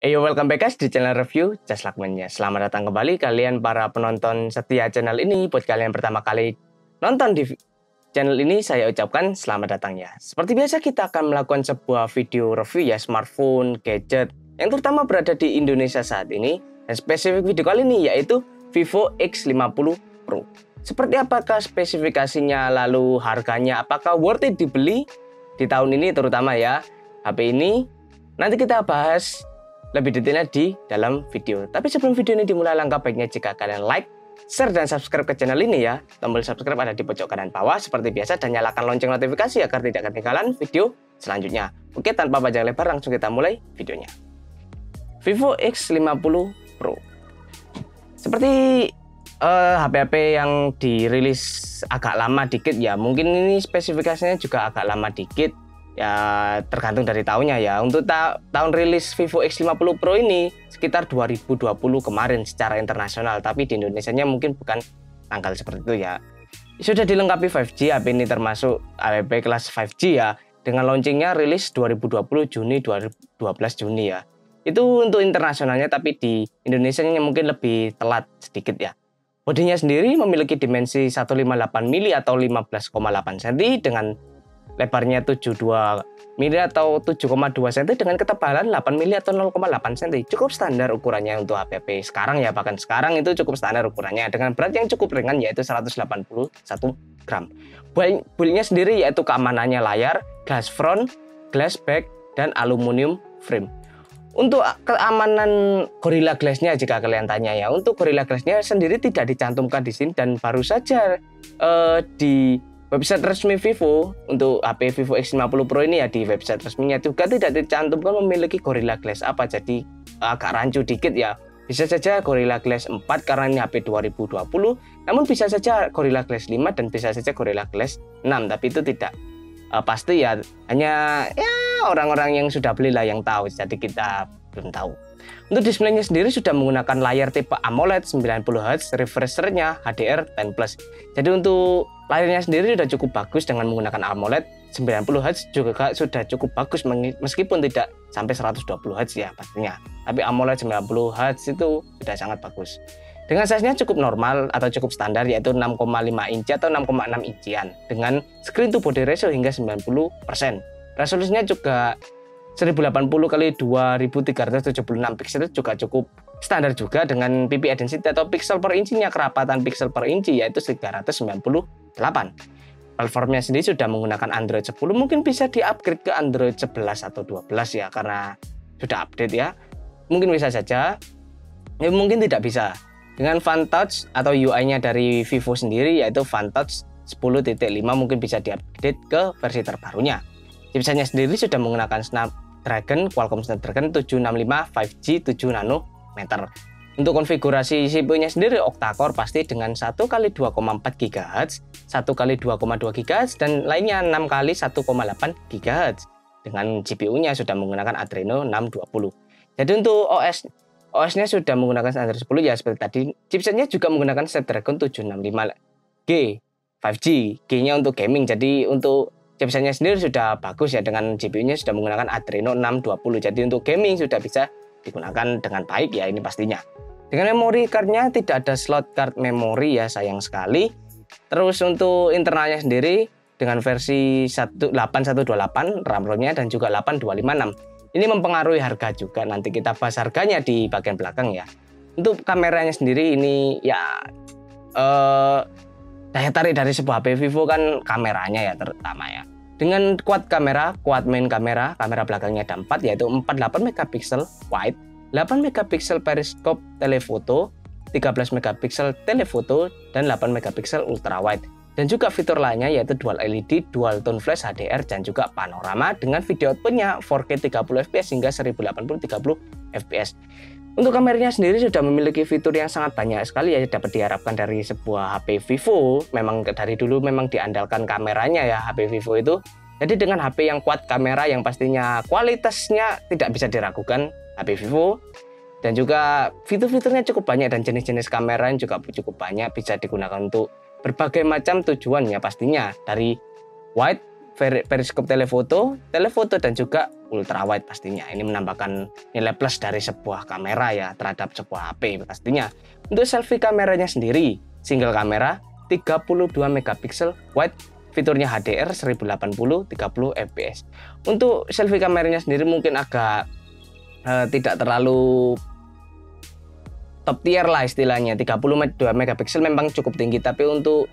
Welcome back guys di channel review Just Lakmania. Selamat datang kembali kalian para penonton setia channel ini. Buat kalian pertama kali nonton di channel ini, saya ucapkan selamat datang ya. Seperti biasa kita akan melakukan sebuah video review ya smartphone, gadget yang terutama berada di Indonesia saat ini. Dan spesifik video kali ini yaitu Vivo X50 Pro. Seperti apakah spesifikasinya, lalu harganya, apakah worth it dibeli di tahun ini terutama ya HP ini. Nanti kita bahas lebih detailnya di dalam video. Tapi sebelum video ini dimulai, alangkah baiknya jika kalian like, share, dan subscribe ke channel ini ya. Tombol subscribe ada di pojok kanan bawah seperti biasa, dan nyalakan lonceng notifikasi agar tidak ketinggalan video selanjutnya. Oke, tanpa panjang lebar langsung kita mulai videonya. Vivo X50 Pro. Seperti HP-HP yang dirilis agak lama dikit ya. Mungkin ini spesifikasinya juga agak lama dikit. Ya tergantung dari tahunnya ya. Untuk tahun rilis Vivo X50 Pro ini sekitar 2020 kemarin secara internasional, tapi di Indonesianya mungkin bukan tanggal seperti itu ya. Sudah dilengkapi 5G, HP ini termasuk HP kelas 5G ya, dengan launchingnya rilis 2020 Juni 2012 Juni ya. Itu untuk internasionalnya, tapi di Indonesianya mungkin lebih telat sedikit ya. Bodinya sendiri memiliki dimensi 158 mm atau 15,8 cm dengan lebarnya 72 mm atau 7,2 cm dengan ketebalan 8 mm atau 0,8 cm. Cukup standar ukurannya untuk HP sekarang ya, bahkan sekarang itu cukup standar ukurannya dengan berat yang cukup ringan yaitu 181 gram. Build-nya sendiri yaitu keamanannya layar, glass front, glass back, dan aluminium frame. Untuk keamanan Gorilla Glass-nya jika kalian tanya ya, untuk Gorilla Glass-nya sendiri tidak dicantumkan di sini, dan baru saja di website resmi Vivo untuk HP Vivo X50 Pro ini ya, di website resminya juga tidak dicantumkan memiliki Gorilla Glass apa, jadi agak rancu dikit ya. Bisa saja Gorilla Glass 4 karena ini HP 2020, namun bisa saja Gorilla Glass 5 dan bisa saja Gorilla Glass 6, tapi itu tidak pasti ya, hanya ya orang-orang yang sudah beli lah yang tahu, jadi kita belum tahu. Untuk displaynya sendiri sudah menggunakan layar tipe AMOLED 90Hz, refreshernya HDR10+. Jadi untuk layarnya sendiri sudah cukup bagus dengan menggunakan AMOLED 90Hz, juga sudah cukup bagus meskipun tidak sampai 120Hz ya pastinya. Tapi AMOLED 90Hz itu sudah sangat bagus. Dengan size-nya cukup normal atau cukup standar yaitu 6,5 inci atau 6,6 incian dengan screen to body ratio hingga 90%. Resolusinya juga 1080 x 2376 pixel itu juga cukup standar juga dengan PPI density atau pixel per incinya, kerapatan pixel per inci yaitu 398. Platformnya sendiri sudah menggunakan Android 10, mungkin bisa di-upgrade ke Android 11 atau 12 ya karena sudah update ya. Mungkin bisa saja, ya mungkin tidak bisa. Dengan FunTouch atau UI-nya dari Vivo sendiri yaitu FunTouch 10.5 mungkin bisa di-update ke versi terbarunya. Chipsetnya sendiri sudah menggunakan Qualcomm Snapdragon 765 5G 7 nanometer. Untuk konfigurasi CPU-nya sendiri octa-core pasti dengan 1x2,4 GHz, 1x2,2 GHz, dan lainnya 6x1,8 GHz. Dengan GPU-nya sudah menggunakan Adreno 620. Jadi untuk OS-nya sudah menggunakan Android 10 ya seperti tadi. Chipsetnya juga menggunakan Snapdragon 765G 5G. G-nya untuk gaming. Jadi untuk chipsetnya sendiri sudah bagus ya, dengan GPU-nya sudah menggunakan Adreno 620. Jadi untuk gaming sudah bisa digunakan dengan baik ya ini pastinya. Dengan memory card-nya tidak ada slot card memori ya, sayang sekali. Terus untuk internalnya sendiri dengan versi 8128 RAM ROM-nya dan juga 8256. Ini mempengaruhi harga juga, nanti kita bahas harganya di bagian belakang ya. Untuk kameranya sendiri ini ya daya tarik dari sebuah HP Vivo kan kameranya ya terutama ya. Dengan kuat main kamera belakangnya ada 4 yaitu 48 megapiksel wide, 8 megapiksel periskop telefoto, 13 megapiksel telefoto, dan 8 megapiksel ultra wide. Dan juga fitur lainnya yaitu dual LED, dual tone flash HDR, dan juga panorama dengan video outputnya 4K 30 fps hingga 1080 30 fps. Untuk kameranya sendiri sudah memiliki fitur yang sangat banyak sekali ya, dapat diharapkan dari sebuah HP Vivo. Memang dari dulu memang diandalkan kameranya ya HP Vivo itu. Jadi dengan HP yang kuat kamera yang pastinya kualitasnya tidak bisa diragukan HP Vivo. Dan juga fitur-fiturnya cukup banyak dan jenis-jenis kamera juga cukup banyak, bisa digunakan untuk berbagai macam tujuan ya pastinya, dari wide periskop telefoto, dan juga ultrawide pastinya. Ini menambahkan nilai plus dari sebuah kamera ya terhadap sebuah HP pastinya. Untuk selfie kameranya sendiri, single kamera 32 megapiksel, wide, fiturnya HDR 1080 30 fps. Untuk selfie kameranya sendiri mungkin agak tidak terlalu top tier lah istilahnya. 32 megapiksel memang cukup tinggi, tapi untuk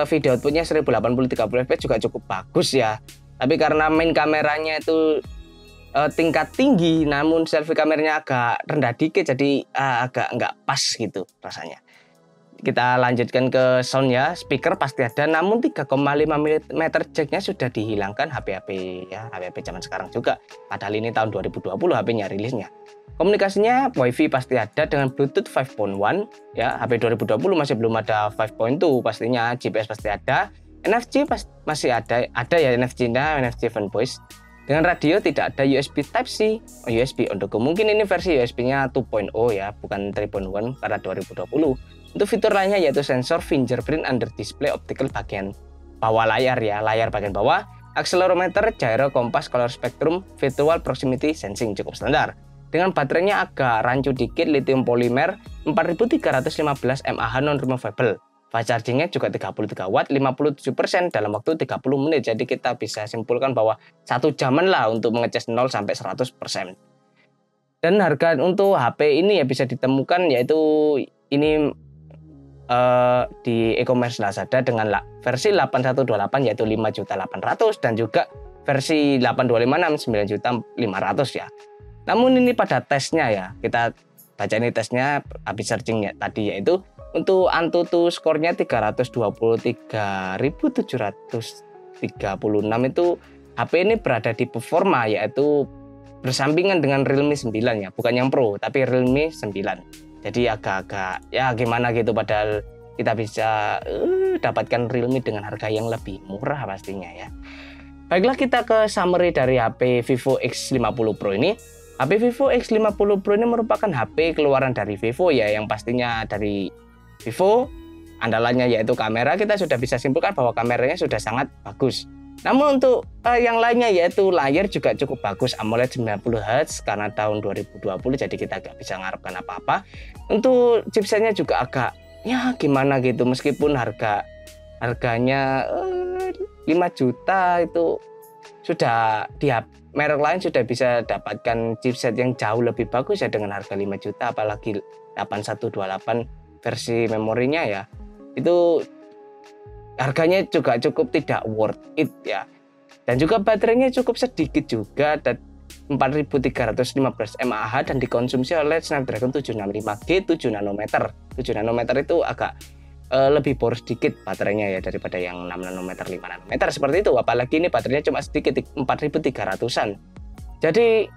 video outputnya 1080 30 fps juga cukup bagus ya. Tapi karena main kameranya itu tingkat tinggi, namun selfie kameranya agak rendah dikit, jadi agak nggak pas gitu rasanya. Kita lanjutkan ke sound ya. Speaker pasti ada, namun 3,5 mm jacknya sudah dihilangkan HP-HP ya, HP-HP zaman sekarang juga. Padahal ini tahun 2020 HP-nya rilisnya. Komunikasinya Wi-Fi pasti ada dengan Bluetooth 5.1 ya. HP 2020 masih belum ada 5.2 pastinya. GPS pasti ada. NFC masih ada ya NFC-nya, NFC Fan Voice. Dengan radio tidak ada USB Type-C, USB on the go. Mungkin ini versi USB-nya 2.0 ya, bukan 3.1 pada 2020. Untuk fitur lainnya yaitu sensor fingerprint under display optical bagian bawah layar ya, layar bagian bawah, akselerometer, gyro, kompas, color spectrum, virtual proximity sensing cukup standar. Dengan baterainya agak rancu dikit, lithium polimer, 4315 mAh non removable. Fast chargingnya juga 33 watt, 57% dalam waktu 30 menit. Jadi kita bisa simpulkan bahwa 1 jaman lah untuk mengecas 0 sampai 100%. Dan harga untuk HP ini ya bisa ditemukan yaitu ini di e-commerce Lazada dengan versi 8128 yaitu 5.800.000 dan juga versi 8256 9.500.000 ya. Namun ini pada tesnya ya, kita baca ini tesnya habis searchingnya tadi, yaitu untuk Antutu skornya 323.736 itu HP ini berada di performa yaitu bersampingan dengan Realme 9 ya, bukan yang Pro tapi Realme 9. Jadi agak-agak ya gimana gitu, padahal kita bisa dapatkan Realme dengan harga yang lebih murah pastinya ya. Baiklah, kita ke summary dari HP Vivo X50 Pro ini. HP Vivo X50 Pro ini merupakan HP keluaran dari Vivo ya, yang pastinya dari Vivo andalannya yaitu kamera. Kita sudah bisa simpulkan bahwa kameranya sudah sangat bagus. Namun untuk yang lainnya yaitu layar juga cukup bagus, AMOLED 90Hz karena tahun 2020, jadi kita gak bisa mengharapkan apa-apa. Untuk chipsetnya juga agak ya gimana gitu, meskipun harganya 5 juta itu sudah di merek lain sudah bisa dapatkan chipset yang jauh lebih bagus ya dengan harga 5 juta, apalagi 8128 versi memorinya ya. Itu harganya juga cukup tidak worth it ya. Dan juga baterainya cukup sedikit juga, dan 4315 mAh dan dikonsumsi oleh Snapdragon 765G 7 nanometer. 7 nanometer itu agak lebih boros sedikit baterainya ya daripada yang 6 nanometer 5 nanometer seperti itu, apalagi ini baterainya cuma sedikit 4300-an. Jadi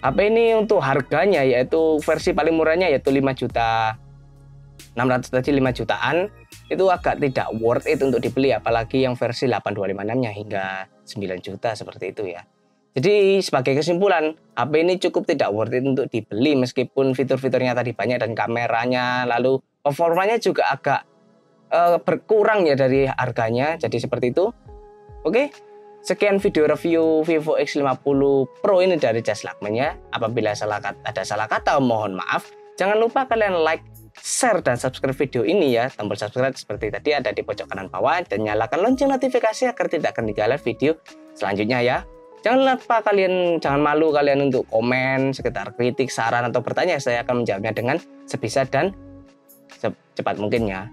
HP ini untuk harganya yaitu versi paling murahnya yaitu 5.600.000 tadi, 5 jutaan itu agak tidak worth it untuk dibeli, apalagi yang versi 8256 nya hingga 9 juta seperti itu ya. Jadi sebagai kesimpulan, HP ini cukup tidak worth it untuk dibeli meskipun fitur-fiturnya tadi banyak dan kameranya, lalu performanya juga agak berkurang ya dari harganya, jadi seperti itu. Oke, sekian video review Vivo X50 Pro ini dari Just Luckman ya. Apabila ada salah kata mohon maaf. Jangan lupa kalian like, share, dan subscribe video ini ya. Tombol subscribe seperti tadi ada di pojok kanan bawah, dan nyalakan lonceng notifikasi agar tidak akan ketinggalan video selanjutnya ya. Jangan lupa jangan malu kalian untuk komen sekitar kritik, saran, atau bertanya. Saya akan menjawabnya dengan sebisa dan secepat mungkin ya.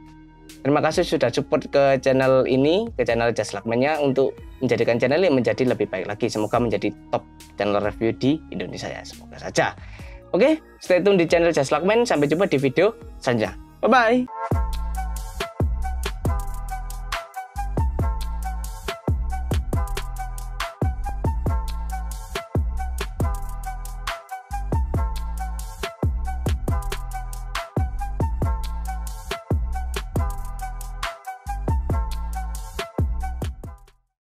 Terima kasih sudah support ke channel ini, ke channel Just Luckman-nya, untuk menjadikan channel ini menjadi lebih baik lagi. Semoga menjadi top channel review di Indonesia ya, semoga saja. Oke, stay tune di channel Just Luckman. Sampai jumpa di video selanjutnya. Bye-bye.